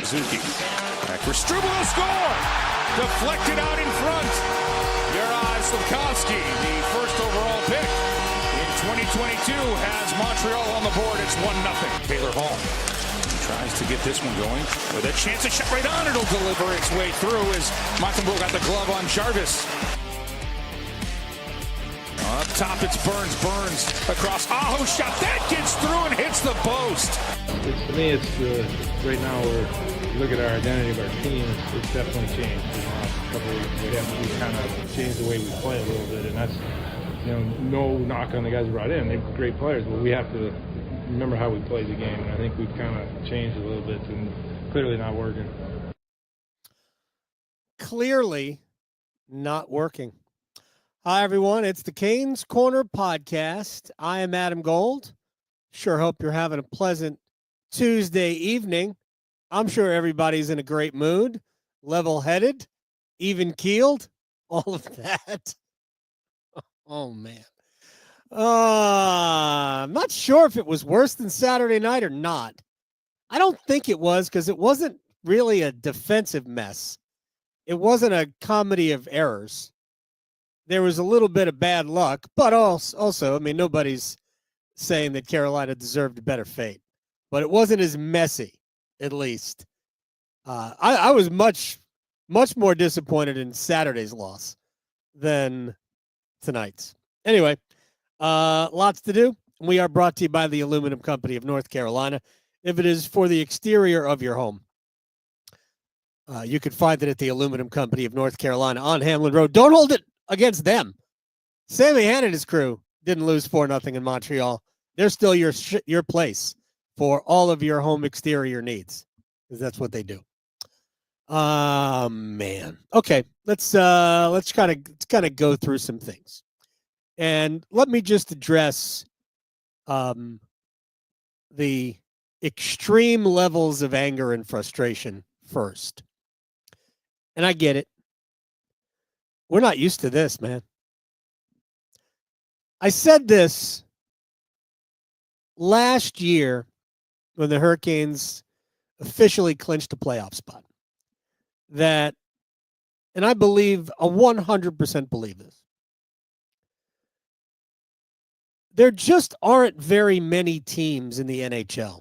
Suzuki. Back for Struble to score. Deflected out in front. Juraj Slafkovsky, the first overall pick in 2022, has Montreal on the board. It's 1-0. Taylor Hall tries to get this one going with a chance to shot right on. It'll deliver its way through as Martinook got the glove on Jarvis. Up top, it's Burns across Aho shot. That gets through and hits the post. To me, it's right now we're look at our identity of our team. It's definitely changed. In the last couple of weeks, we kind of changed the way we play a little bit, and that's no knock on the guys we brought in. They're great players, but we have to remember how we play the game, and I think we've kind of changed a little bit, and clearly not working. Clearly not working. Hi, everyone. It's the Canes Corner podcast. I am Adam Gold. Sure hope you're having a pleasant Tuesday evening. I'm sure everybody's in a great mood, level-headed, even-keeled, all of that. Oh, man. I'm not sure if it was worse than Saturday night or not. I don't think it was, because it wasn't really a defensive mess. It wasn't a comedy of errors. There was a little bit of bad luck, but also, I mean, nobody's saying that Carolina deserved a better fate. But it wasn't as messy, at least. I was much more disappointed in Saturday's loss than tonight's. Anyway, lots to do. We are brought to you by the Aluminum Company of North Carolina. If it is for the exterior of your home, you can find it at the Aluminum Company of North Carolina on Hamlin Road. Don't hold it against them. Sammy Hahn and his crew didn't lose 4-0 in Montreal. They're still your place for all of your home exterior needs, because that's what they do. Man. Okay, let's kind of go through some things. And let me just address the extreme levels of anger and frustration first. And I get it. We're not used to this, man. I said this last year when the Hurricanes officially clinched a playoff spot. And I believe, 100% believe this. There just aren't very many teams in the NHL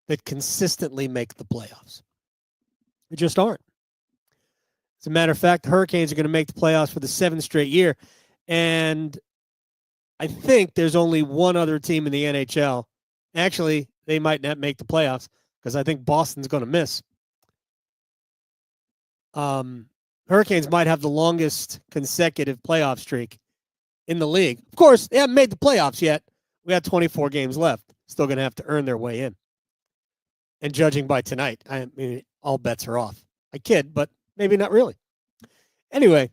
that consistently make the playoffs. There just aren't. As a matter of fact, the Hurricanes are going to make the playoffs for the 7th straight year. And I think there's only one other team in the NHL. Actually, they might not make the playoffs because I think Boston's going to miss. Hurricanes might have the longest consecutive playoff streak in the league. Of course, they haven't made the playoffs yet. We got 24 games left. Still going to have to earn their way in. And judging by tonight, I mean, all bets are off. I kid, but maybe not really. Anyway,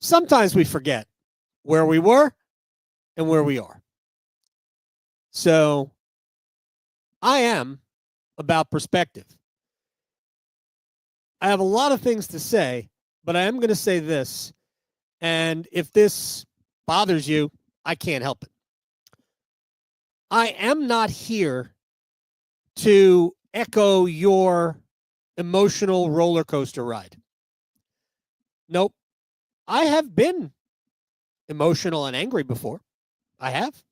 sometimes we forget where we were and where we are. So I am about perspective. I have a lot of things to say, but I am going to say this. And if this bothers you, I can't help it. I am not here to echo your emotional roller coaster ride. Nope. I have been emotional and angry before. I have.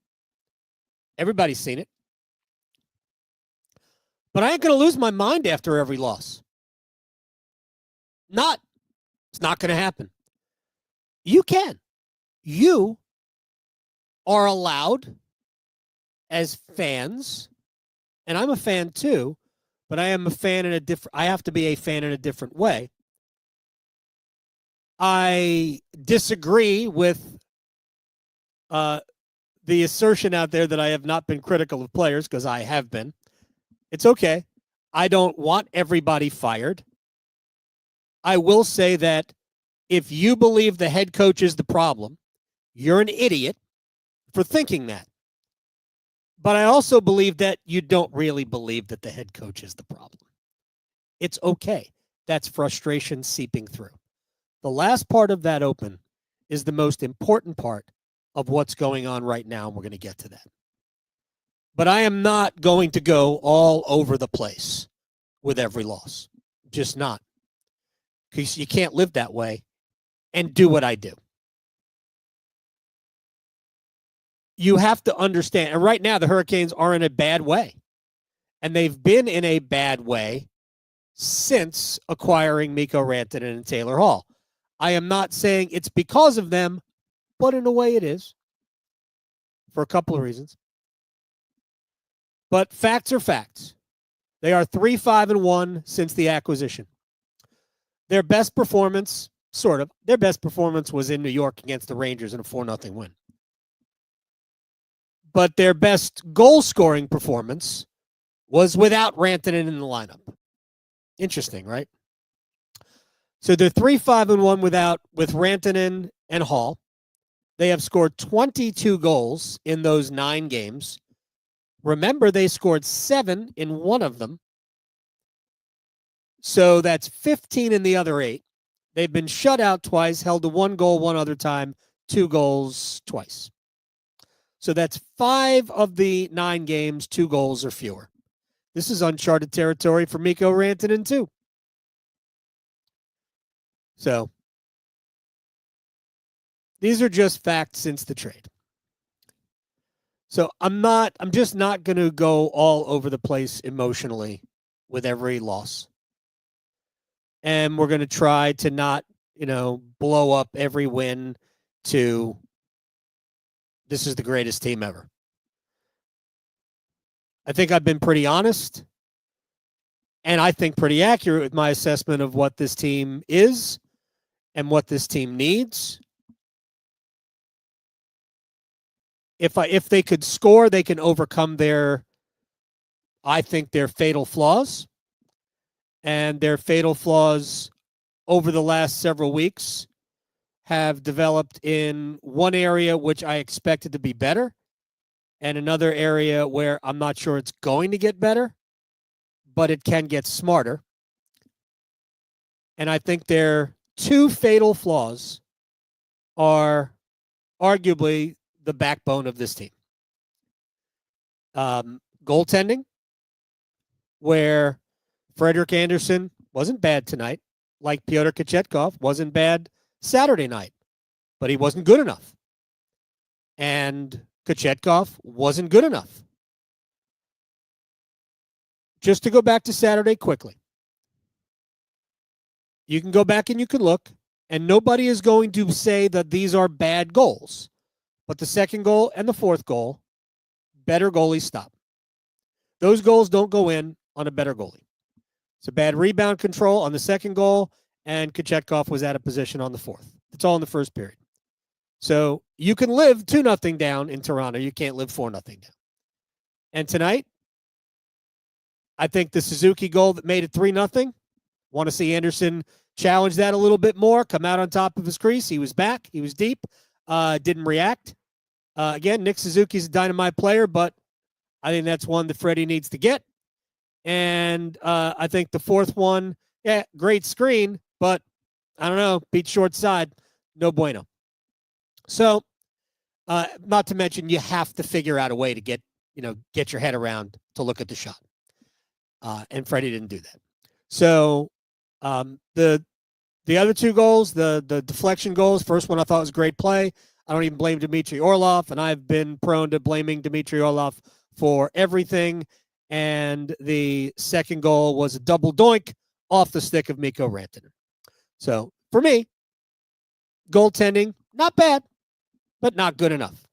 Everybody's seen it. But I ain't going to lose my mind after every loss. It's not going to happen. You can. You are allowed as fans, and I'm a fan too, but I am a fan I have to be a fan in a different way. I disagree with the assertion out there that I have not been critical of players, because I have been. It's okay. I don't want everybody fired. I will say that if you believe the head coach is the problem, you're an idiot for thinking that. But I also believe that you don't really believe that the head coach is the problem. It's okay. That's frustration seeping through. The last part of that open is the most important part of what's going on right now, and we're going to get to that. But I am not going to go all over the place with every loss. Just not. Because you can't live that way and do what I do. You have to understand, and right now the Hurricanes are in a bad way. And they've been in a bad way since acquiring Mikko Rantanen and Taylor Hall. I am not saying it's because of them, but in a way it is. For a couple of reasons. But facts are facts. They are 3-5-1 since the acquisition. Their best performance, their best performance was in New York against the Rangers in a 4-0 win. But their best goal-scoring performance was without Rantanen in the lineup. Interesting, right? So they're 3-5-1 with Rantanen and Hall. They have scored 22 goals in those 9 games. Remember, they scored 7 in one of them. So that's 15 in the other 8. They've been shut out twice, held to 1 goal one other time, 2 goals twice. So that's 5 of the 9 games, 2 goals or fewer. This is uncharted territory for Mikko Rantanen too. So these are just facts since the trade. So I'm just not going to go all over the place emotionally with every loss. And we're going to try to not, blow up every win to this is the greatest team ever. I think I've been pretty honest and I think pretty accurate with my assessment of what this team is and what this team needs. If they could score, they can overcome their fatal flaws. And their fatal flaws over the last several weeks have developed in one area which I expected to be better and another area where I'm not sure it's going to get better, but it can get smarter. And I think their 2 fatal flaws are arguably the backbone of this team. Goaltending, where Frederik Andersen wasn't bad tonight, like Pyotr Kochetkov wasn't bad Saturday night, but he wasn't good enough. And Kochetkov wasn't good enough. Just to go back to Saturday quickly. You can go back and you can look, and nobody is going to say that these are bad goals. But the second goal and the fourth goal, better goalies stop. Those goals don't go in on a better goalie. It's a bad rebound control on the second goal, and Kochetkov was out of position on the fourth. It's all in the first period. So you can live 2-0 down in Toronto. You can't live 4-0 down. And tonight, I think the Suzuki goal that made it 3-0, want to see Andersen challenge that a little bit more, come out on top of his crease. He was back. He was deep. Didn't react. Again, Nick Suzuki's a dynamite player, but I think that's one that Freddie needs to get. And I think the fourth one, great screen, but I don't know, beat short side, no bueno. So, not to mention, you have to figure out a way to get your head around to look at the shot. And Freddie didn't do that. So, the other 2 goals, the deflection goals, first one I thought was a great play. I don't even blame Dmitry Orlov, and I've been prone to blaming Dmitry Orlov for everything. And the second goal was a double doink off the stick of Mikko Rantanen. So, for me, goaltending, not bad, but not good enough.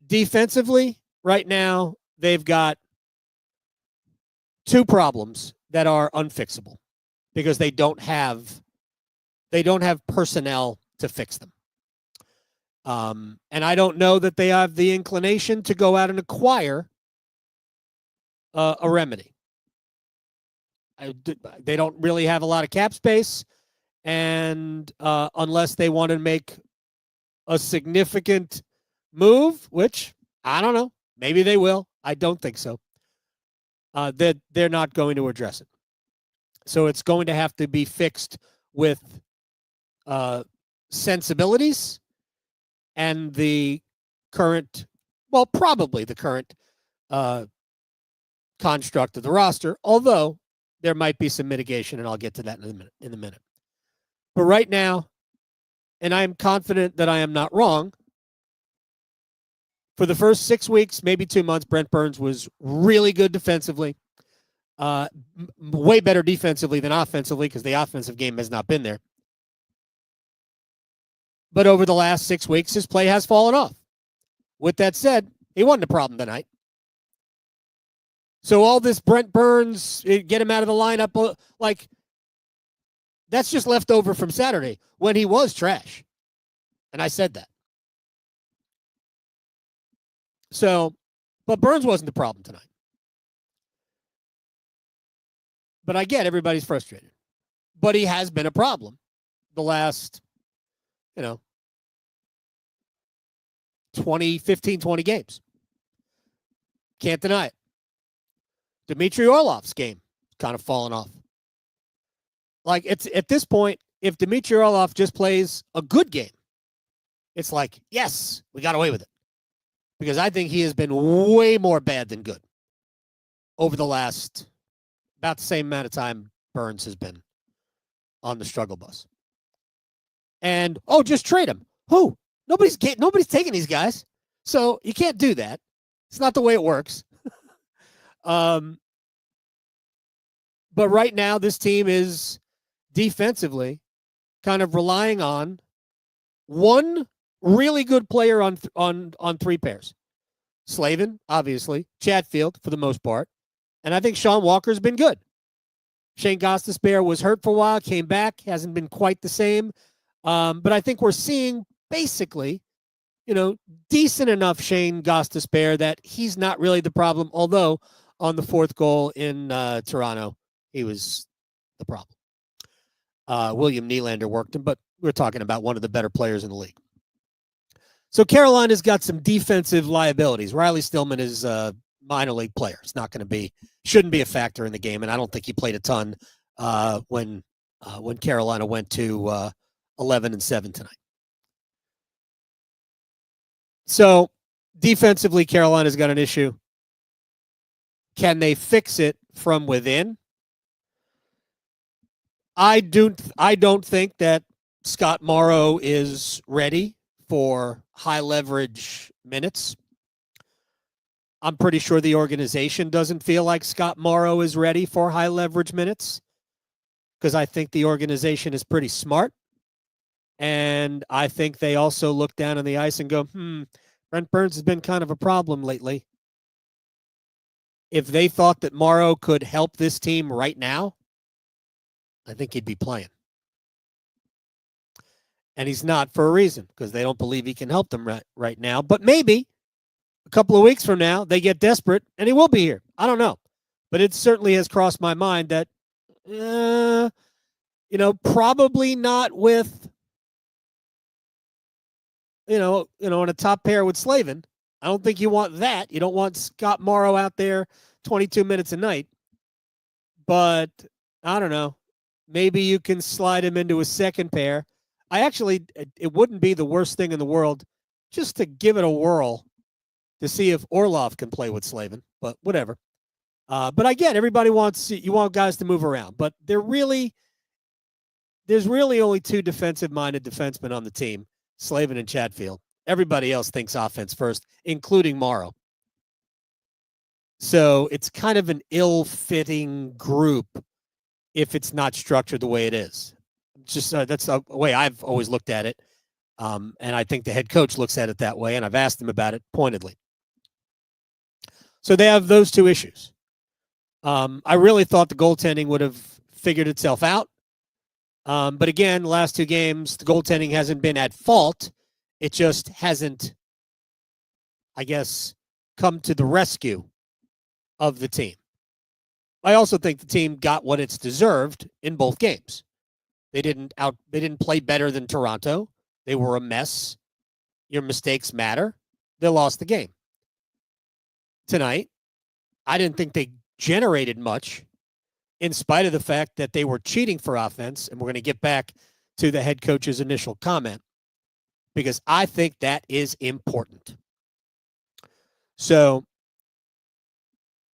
Defensively, right now, they've got 2 problems that are unfixable because they don't have personnel to fix them. And I don't know that they have the inclination to go out and acquire a remedy. They don't really have a lot of cap space, and unless they want to make a significant move, which I don't know, maybe they will. I don't think so. That they're not going to address it. So it's going to have to be fixed with sensibilities and the current, probably the current construct of the roster, although there might be some mitigation, and I'll get to that in a minute. But right now, and I am confident that I am not wrong, for the first 6 weeks, maybe 2 months, Brent Burns was really good defensively. Way better defensively than offensively because the offensive game has not been there. But over the last 6 weeks, his play has fallen off. With that said, he wasn't a problem tonight. So all this Brent Burns, get him out of the lineup, like, that's just left over from Saturday when he was trash. And I said that. So, but Burns wasn't the problem tonight. But I get everybody's frustrated. But he has been a problem the last, 20 games. Can't deny it. Dmitry Orlov's game kind of fallen off. Like, it's at this point, if Dmitry Orlov just plays a good game, it's like, yes, we got away with it. Because I think he has been way more bad than good over the last about the same amount of time Burns has been on the struggle bus. And, just trade him. Who? Nobody's taking these guys. So you can't do that. It's not the way it works. But right now, this team is defensively kind of relying on one really good player on 3 pairs. Slavin, obviously. Chatfield, for the most part. And I think Sean Walker's been good. Shane Gostisbehere was hurt for a while, came back, hasn't been quite the same. But I think we're seeing basically, decent enough Shane Gostisbehere that he's not really the problem, although on the 4th goal in Toronto, he was the problem. William Nylander worked him, but we're talking about one of the better players in the league. So Carolina's got some defensive liabilities. Riley Stillman is a minor league player. It's not going to shouldn't be a factor in the game, and I don't think he played a ton when Carolina went to 11-7 tonight. So defensively, Carolina's got an issue. Can they fix it from within? I don't think that Scott Morrow is ready for high leverage minutes. I'm pretty sure the organization doesn't feel like Scott Morrow is ready for high leverage minutes because I think the organization is pretty smart. And I think they also look down on the ice and go, Brent Burns has been kind of a problem lately. If they thought that Morrow could help this team right now, I think he'd be playing. And he's not for a reason, because they don't believe he can help them right now. But maybe a couple of weeks from now, they get desperate, and he will be here. I don't know. But it certainly has crossed my mind that, probably not with, on a top pair with Slavin. I don't think you want that. You don't want Scott Morrow out there 22 minutes a night. But I don't know. Maybe you can slide him into a second pair. It wouldn't be the worst thing in the world just to give it a whirl to see if Orlov can play with Slavin, but whatever. But I get everybody you want guys to move around, but there's really only 2 defensive-minded defensemen on the team, Slavin and Chatfield. Everybody else thinks offense first, including Morrow. So it's kind of an ill-fitting group if it's not structured the way it is. Just that's the way I've always looked at it. And I think the head coach looks at it that way, and I've asked him about it pointedly. So they have those 2 issues. I really thought the goaltending would have figured itself out. But again, the last 2 games, the goaltending hasn't been at fault. It just hasn't, I guess, come to the rescue of the team. I also think the team got what it's deserved in both games. They didn't play better than Toronto. They were a mess. Your mistakes matter. They lost the game. Tonight, I didn't think they generated much in spite of the fact that they were cheating for offense, and we're going to get back to the head coach's initial comment because I think that is important. So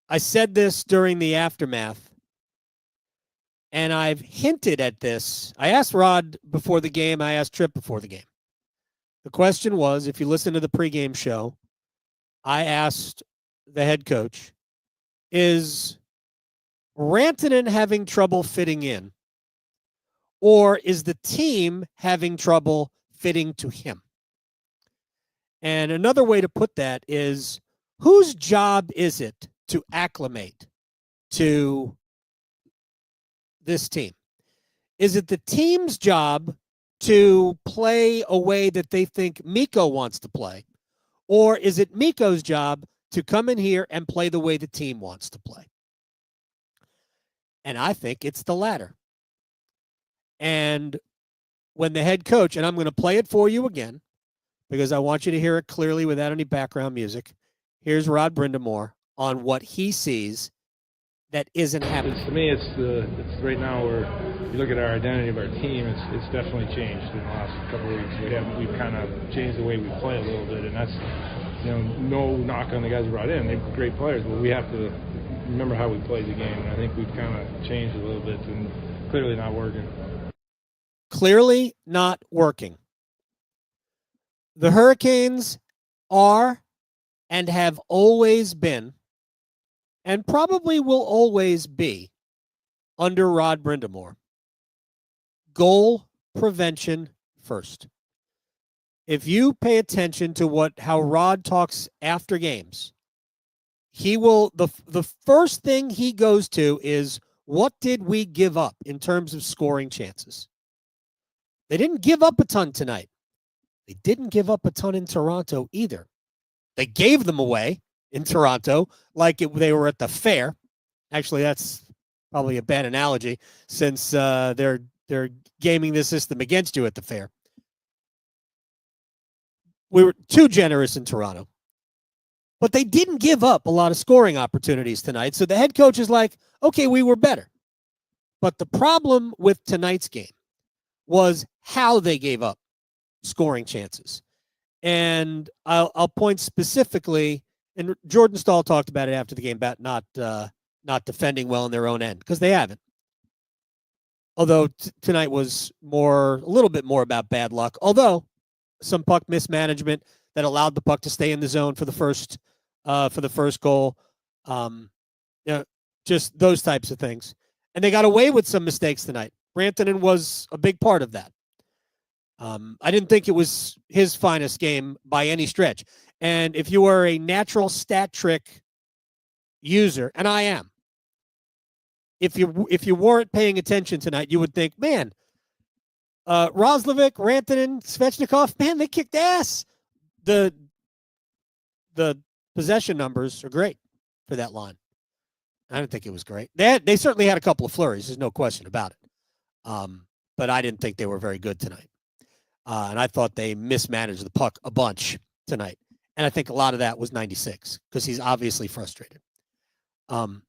I said this during the aftermath And I've hinted at this. I asked Rod before the game. I asked Tripp before the game. The question was, if you listen to the pregame show, I asked the head coach, is Rantanen having trouble fitting in? Or is the team having trouble fitting to him? And another way to put that is, whose job is it to acclimate to this team? Is it the team's job to play a way that they think Mikko wants to play? Or is it Mikko's job to come in here and play the way the team wants to play? And I think it's the latter. And when the head coach, and I'm going to play it for you again, because I want you to hear it clearly without any background music. Here's Rod Brind'Amour on what he sees that isn't happening. To me, it's right now where you look at our identity of our team. It's definitely changed in the last couple of weeks. We've kind of changed the way we play a little bit, and that's no knock on the guys we brought in. They're great players, but we have to remember how we play the game. And I think we've kind of changed a little bit, and clearly not working. Clearly not working. The Hurricanes are and have always been, and probably will always be, under Rod Brind'Amour, goal prevention first. If you pay attention to how Rod talks after games, he will the first thing he goes to is, what did we give up in terms of scoring chances? They didn't give up a ton tonight. They didn't give up a ton in Toronto either. They gave them away in Toronto like they were at the fair. Actually, that's probably a bad analogy, since they're gaming the system against you at the fair. We were too generous in Toronto. But they didn't give up a lot of scoring opportunities tonight. So the head coach is like, okay, we were better. But the problem with tonight's game was how they gave up scoring chances. And I'll point specifically, and Jordan Staal talked about it after the game, about not defending well in their own end, because they haven't. Although tonight was a little bit more about bad luck. Although some puck mismanagement that allowed the puck to stay in the zone for the first goal. Just those types of things. And they got away with some mistakes tonight. Rantanen was a big part of that. I didn't think it was his finest game by any stretch. And if you are a natural stat trick user, and I am, if you weren't paying attention tonight, you would think, man, Roslovic, Rantanen, Svechnikov, man, they kicked ass. The possession numbers are great for that line. I didn't think it was great. They certainly had a couple of flurries. There's no question about it. But I didn't think they were very good tonight. And I thought they mismanaged the puck a bunch tonight. And I think a lot of that was 96, because he's obviously frustrated. But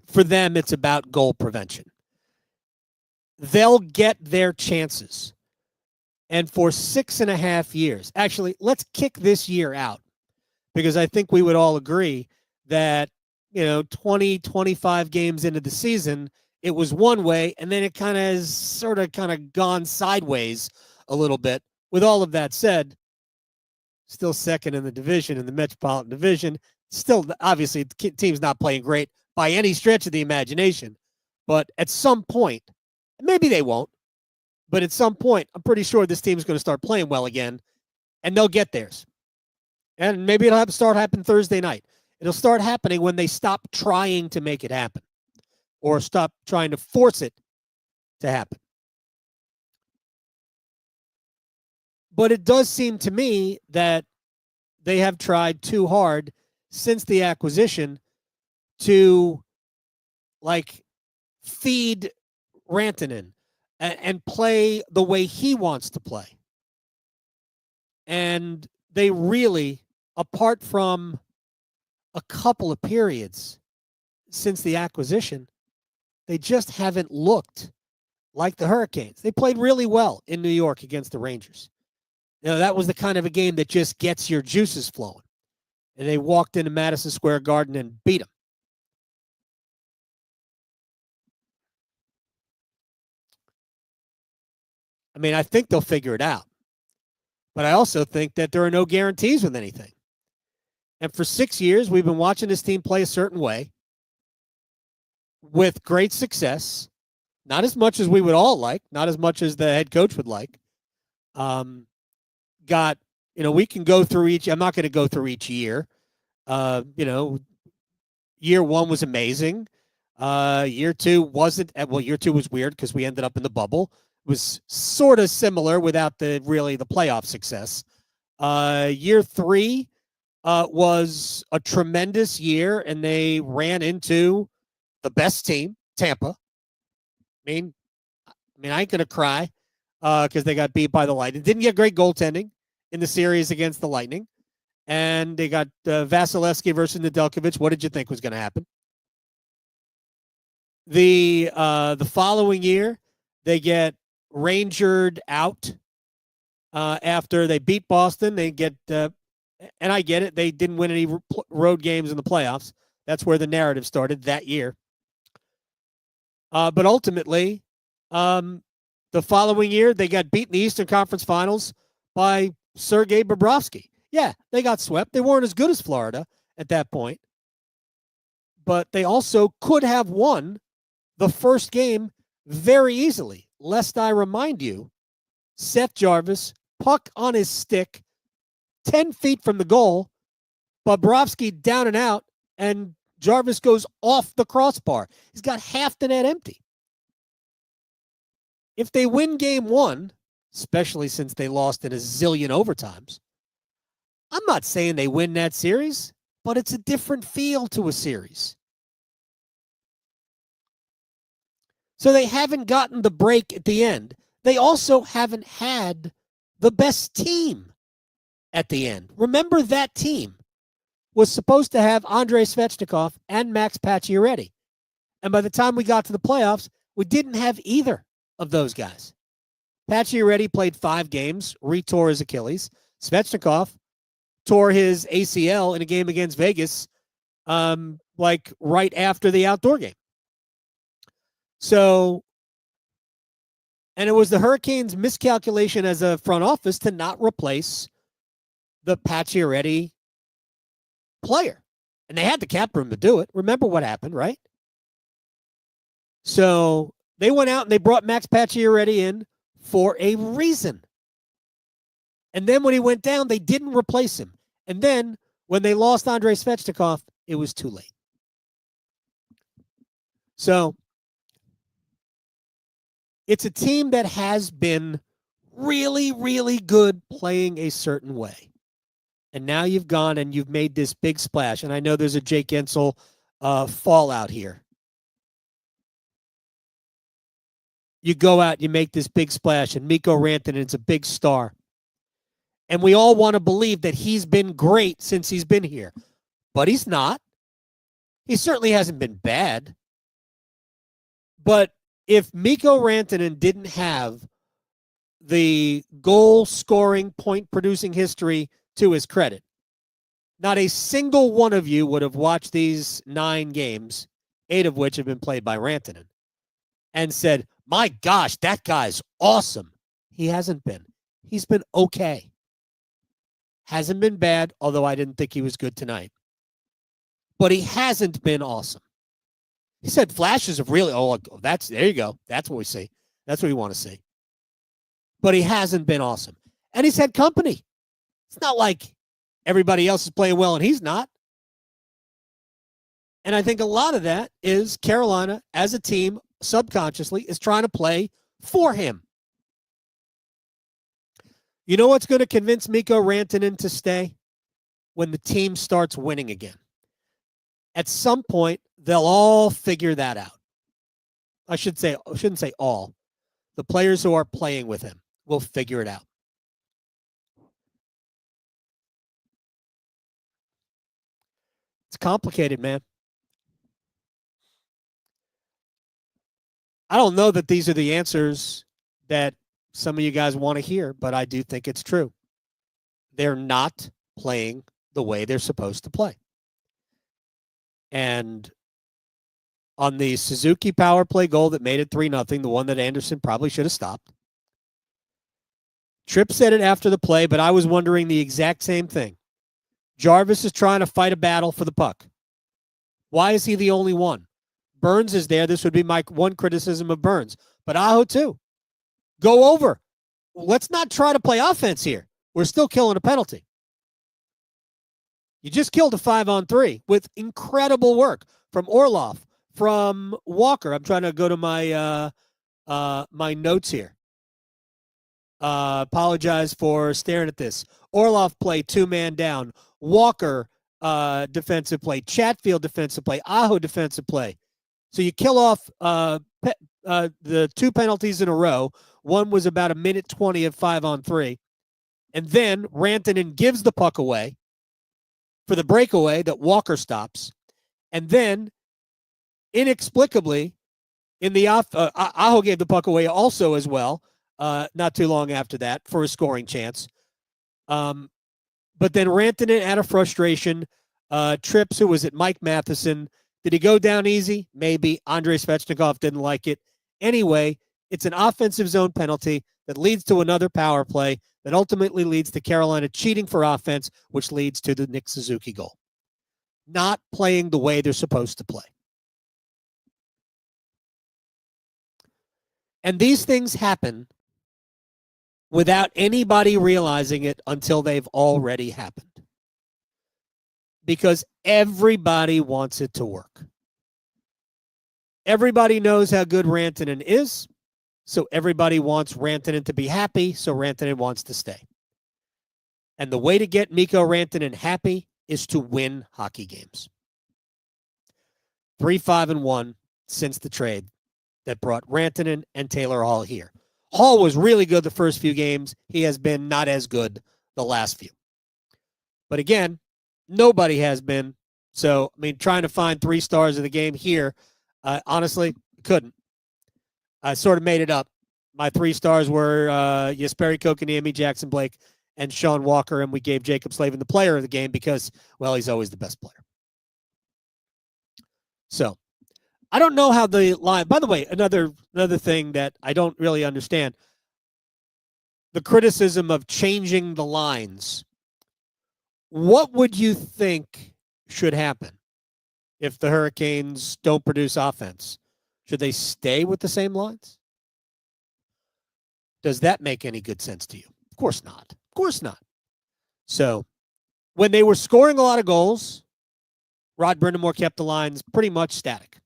for them, it's about goal prevention. They'll get their chances. And for 6.5 years, actually, let's kick this year out, because I think we would all agree that, 20, 25 games into the season, it was one way, and then it kind of gone sideways a little bit. With all of that said, still second in the division, in the Metropolitan Division. Still, obviously, the team's not playing great by any stretch of the imagination. But at some point, maybe they won't, but at some point, I'm pretty sure this team's going to start playing well again, and they'll get theirs. And maybe it'll start happening Thursday night. It'll start happening when they stop trying to make it happen, or stop trying to force it to happen. But it does seem to me that they have tried too hard since the acquisition to feed Rantanen and play the way he wants to play. And they really, apart from a couple of periods since the acquisition, they just haven't looked like the Hurricanes. They played really well in New York against the Rangers. That was the kind of a game that just gets your juices flowing. And they walked into Madison Square Garden and beat them. I mean, I think they'll figure it out. But I also think that there are no guarantees with anything. And for 6 years, we've been watching this team play a certain way with great success. Not as much as we would all like, not as much as the head coach would like. We can go through each. I'm not going to go through each year. Year one was amazing. Year two wasn't. Well, year two was weird because we ended up in the bubble. It was sort of similar without the playoff success. Year three was a tremendous year, and they ran into the best team, Tampa. I mean, I ain't gonna cry because they got beat by the Lightning. Didn't get great goaltending in the series against the Lightning, and they got Vasilevsky versus Nedeljkovic. What did you think was going to happen? The following year, they get Rangered out after they beat Boston. They get, and I get it, they didn't win any road games in the playoffs. That's where the narrative started that year. But ultimately, the following year, they got beat in the Eastern Conference Finals by Sergei Bobrovsky. Yeah, they got swept. They weren't as good as Florida at that point. But they also could have won the first game very easily. Lest I remind you, Seth Jarvis, puck on his stick, 10 feet from the goal, Bobrovsky down and out, and Jarvis goes off the crossbar. He's got half the net empty. If they win game one, especially since they lost in a zillion overtimes, I'm not saying they win that series, but it's a different feel to a series. So they haven't gotten the break at the end. They also haven't had the best team at the end. Remember, that team was supposed to have Andrei Svechnikov and Max Pacioretty. And by the time we got to the playoffs, we didn't have either of those guys. Pacioretty played 5 games, retore his Achilles. Svechnikov tore his ACL in a game against Vegas, right after the outdoor game. So, and it was the Hurricanes' miscalculation as a front office to not replace the Pacioretty player. And they had the cap room to do it. Remember what happened, right? So they went out and they brought Max Pacioretty in for a reason. And then when he went down, they didn't replace him. And then when they lost Andrei Svechnikov, it was too late. So it's a team that has been really, really good playing a certain way. And now you've gone and you've made this big splash. And I know there's a Jake Guentzel fallout here. You go out, you make this big splash, and Mikko Rantanen's a big star. And we all want to believe that he's been great since he's been here. But he's not. He certainly hasn't been bad. But if Mikko Rantanen didn't have the goal-scoring, point-producing history to his credit, not a single one of you would have watched these 9 games, 8 of which have been played by Rantanen, and said, my gosh, that guy's awesome. He hasn't been. He's been okay. Hasn't been bad, although I didn't think he was good tonight. But he hasn't been awesome. He said flashes of really, there you go. That's what we see. That's what we want to see. But he hasn't been awesome. And he's had company. It's not like everybody else is playing well and he's not. And I think a lot of that is Carolina, as a team, subconsciously, is trying to play for him. You know what's going to convince Mikko Rantanen to stay? When the team starts winning again. At some point, they'll all figure that out. I shouldn't say all. The players who are playing with him will figure it out. It's complicated, man. I don't know that these are the answers that some of you guys want to hear, but I do think it's true. They're not playing the way they're supposed to play. And on the Suzuki power play goal that made it 3-0, the one that Anderson probably should have stopped, Tripp said it after the play, but I was wondering the exact same thing. Jarvis is trying to fight a battle for the puck. Why is he the only one? Burns is there. This would be my one criticism of Burns. But Aho too. Go over. Let's not try to play offense here. We're still killing a penalty. You just killed a 5-on-3 with incredible work from Orlov, from Walker. I'm trying to go to my my notes here. Apologize for staring at this. Orlov play 2-man down. Walker defensive play. Chatfield defensive play. Aho defensive play. So you kill off the 2 penalties in a row. One was about a minute 20 of 5-on-3. And then Rantanen gives the puck away for the breakaway that Walker stops. And then, inexplicably, in the Aho gave the puck away also as well, not too long after that, for a scoring chance. But then Rantanen, out of frustration, trips, who was it, Mike Matheson. Did he go down easy? Maybe. Andrei Svechnikov didn't like it. Anyway, it's an offensive zone penalty that leads to another power play that ultimately leads to Carolina cheating for offense, which leads to the Nick Suzuki goal. Not playing the way they're supposed to play. And these things happen without anybody realizing it until they've already happened. Because everybody wants it to work. Everybody knows how good Rantanen is, so everybody wants Rantanen to be happy, so Rantanen wants to stay. And the way to get Mikko Rantanen happy is to win hockey games. 3-5-1 since the trade that brought Rantanen and Taylor Hall here. Hall was really good the first few games. He has been not as good the last few. But again, nobody has been. So, I mean, trying to find 3 stars of the game here, honestly, couldn't. I sort of made it up. My 3 stars were Jesperi Kotkaniemi, Jackson Blake, and Sean Walker, and we gave Jacob Slavin the player of the game because, well, he's always the best player. So, I don't know how the line. By the way, another thing that I don't really understand, the criticism of changing the lines. What would you think should happen if the Hurricanes don't produce offense? Should they stay with the same lines? Does that make any good sense to you? Of course not. Of course not. So, when they were scoring a lot of goals, Rod Brind'Amour kept the lines pretty much static.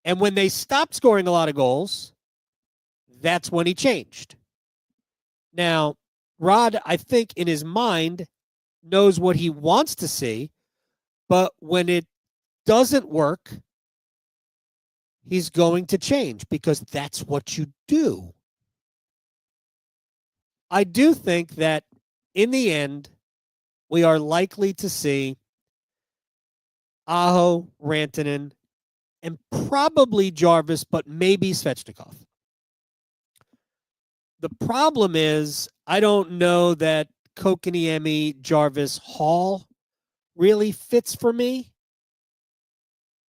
And when they stopped scoring a lot of goals, that's when he changed. Now, Rod, I think in his mind, knows what he wants to see, but when it doesn't work, he's going to change because that's what you do. I do think that in the end, we are likely to see Aho, Rantanen, and probably Jarvis, but maybe Svechnikov. The problem is, I don't know that Kotkaniemi, Jarvis, Hall really fits for me.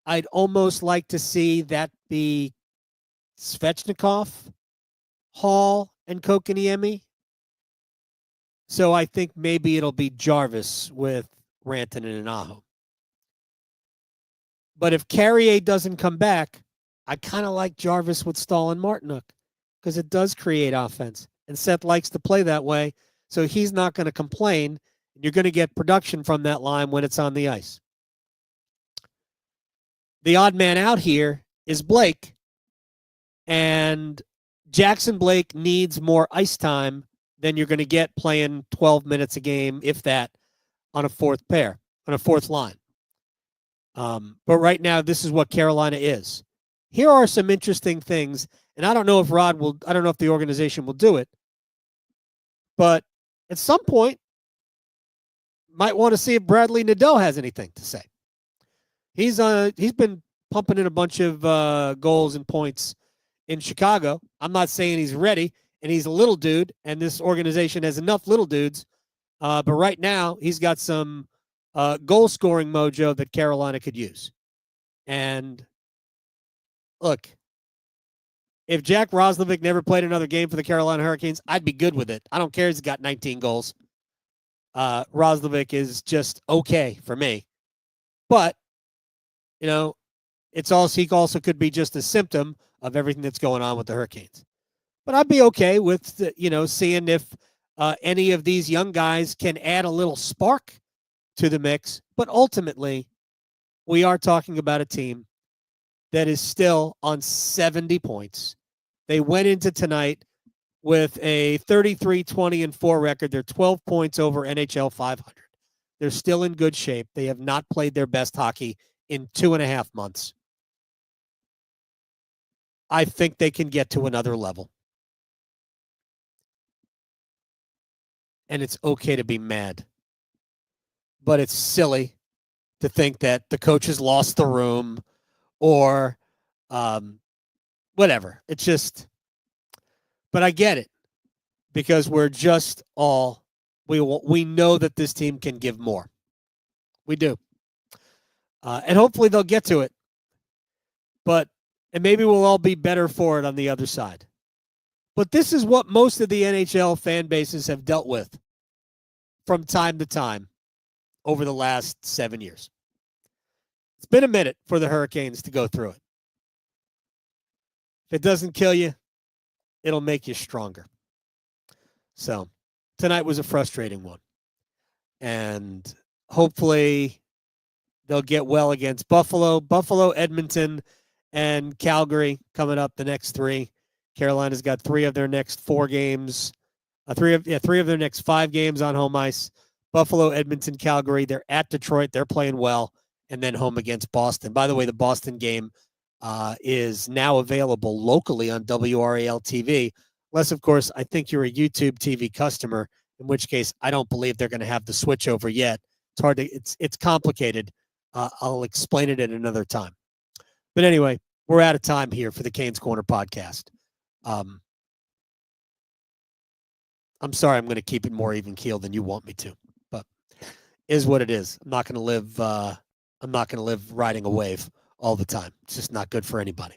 I'd almost like to see that be Svechnikov, Hall, and Kotkaniemi. So I think maybe it'll be Jarvis with Rantanen and Aho. But if Carrier doesn't come back, I kind of like Jarvis with Staal and Martinook because it does create offense. And Seth likes to play that way, so he's not going to complain. You're going to get production from that line when it's on the ice. The odd man out here is Blake, and Jackson Blake needs more ice time than you're going to get playing 12 minutes a game, if that, on a fourth line. But right now, this is what Carolina is. Here are some interesting things, and I don't know if I don't know if the organization will do it, but at some point, might want to see if Bradley Nadeau has anything to say. He's been pumping in a bunch of goals and points in Chicago. I'm not saying he's ready, and he's a little dude, and this organization has enough little dudes. But right now, he's got some goal-scoring mojo that Carolina could use. And look, If Jack Roslovic never played another game for the Carolina Hurricanes, I'd be good with it. I don't care if he's got 19 goals. Roslovic is just okay for me. But, you know, he also could be just a symptom of everything that's going on with the Hurricanes. But I'd be okay with, seeing if any of these young guys can add a little spark to the mix. But ultimately, we are talking about a team that is still on 70 points. They went into tonight with a 33-20-4 record. They're 12 points over NHL 500. They're still in good shape. They have not played their best hockey in 2.5 months. I think they can get to another level. And it's okay to be mad. But it's silly to think that the coach has lost the room or whatever. It's just, but I get it because we're just all, we know that this team can give more. We do. And hopefully they'll get to it. And maybe we'll all be better for it on the other side. But this is what most of the NHL fan bases have dealt with from time to time over the last 7 years. It's been a minute for the Hurricanes to go through it. If it doesn't kill you, it'll make you stronger. So tonight was a frustrating one. And hopefully they'll get well against Buffalo, Edmonton, and Calgary coming up the next 3. Carolina's got 3 of their next 4 games. 3 of their next 5 games on home ice. Buffalo, Edmonton, Calgary. They're at Detroit. They're playing well. And then home against Boston. By the way, the Boston game is now available locally on WRAL TV. Unless, of course, I think you're a YouTube TV customer, in which case I don't believe they're going to have the switch over yet. It's hard to, it's complicated. I'll explain it at another time. But anyway, we're out of time here for the Canes Corner podcast. I'm sorry, I'm going to keep it more even keel than you want me to, but is what it is. I'm not going to live riding a wave all the time. It's just not good for anybody.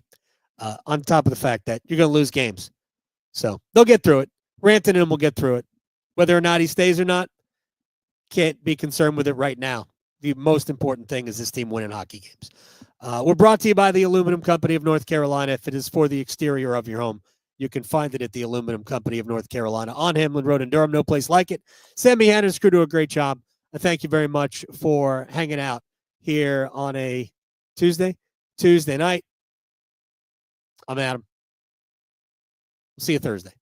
On top of the fact that you're going to lose games. So they'll get through it. Rantanen will get through it. Whether or not he stays or not, can't be concerned with it right now. The most important thing is this team winning hockey games. We're brought to you by the Aluminum Company of North Carolina. If it is for the exterior of your home, you can find it at the Aluminum Company of North Carolina on Hamlin Road in Durham. No place like it. Sammy Hanna and his crew do a great job. I thank you very much for hanging out here on a Tuesday night. I'm Adam. See you Thursday.